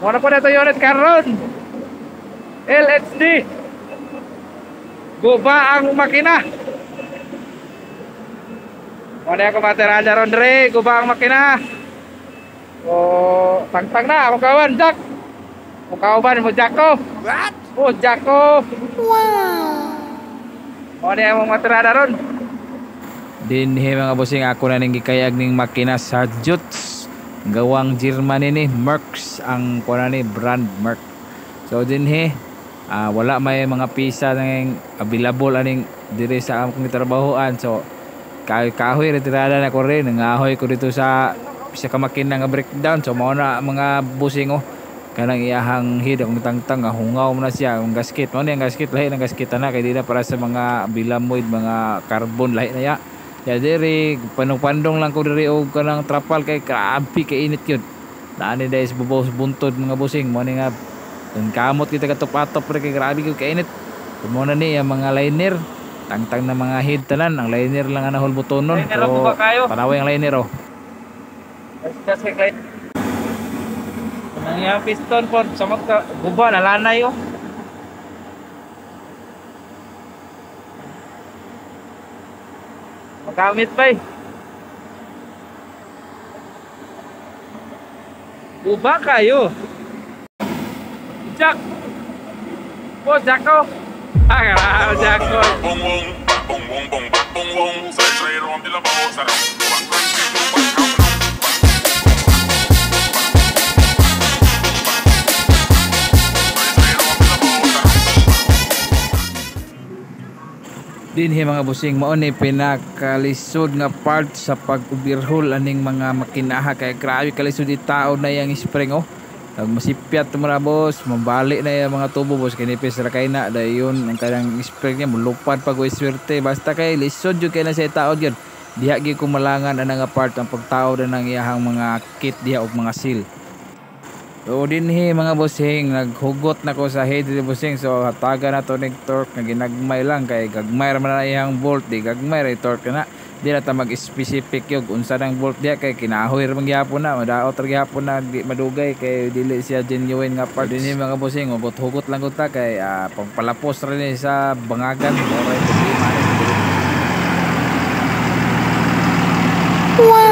Muna po na ito unit karon. LHD. Guba ang makina. Muna ako matiraja ron dre. Guba ang makina. O tangtang na ako kawan Jack. Mukawan mo Jacko. What? Oh Jacko. Wow. Muna ako matiraja ron. Dinhi mga bossing, ako na ning gikayag ning makina sa Jutz. Gawang Germany ni Mercs ang kuno ni brand Merc. So dinhi wala may mga pisa nang available aning diri sa akong trabahoan. So kahoy retirada na ko rin, nangahoy ko dito sa ka makina nga breakdown. So mao na mga bossing kanang iyahang head akong tangtang hungaw mo na siya ang gasket. Mao ni ang gasket, lahi ng gasket na kay di na para sa mga bilamoid, mga carbon lahi na ya. Ya diri panong-pandong lang ko diri og kanang trapal kay grabe kay init yun. Naani dai sa bubaw sa buntod mga bossing, mo ni nga ang kamot kita katop-atop kay grabe kay init. Mo na ni ang mga liner, tangtang na mga head tanan, ang liner lang ang nahol butonon. Pero panaway ang liner Kasi kay nang yang piston po sa mga guba na lanay Magamit pa Guba kayo. Jack. Po Jacko. Jacko. Dinhi mga bossing, mao ni pinakalisod nga part sa pag-overhaul aning mga makinaha kay grabe kalisod itaw na yang spring Pag masipyat mo na boss, mabalik na yung mga tubo boss, kinipis ra kay na dayon ang kanang spring niya mulupad pag swerte basta kay lisod jud kay na sa itaw gyud. Diha gyud kumalangan ana nga part ang pagtaw na ng iyahang mga kit diha og mga seal. So dinhi mga bossing, naghugot na ko sa head ni bossing. So hataga na to ning torque nga ginagmay lang kay gagmay ra man na iyang bolt, di gagmay ra torque na. Di na ta mag-specific yung unsa nang bolt diha kay kinahoy ra man gyapon na, madaot ra gyapon na di madugay kay dili siya genuine nga part. Dinhi mga bossing, hugot-hugot lang gud ta kay pagpalapos ra ni sa bangagan or problema ni. Wow.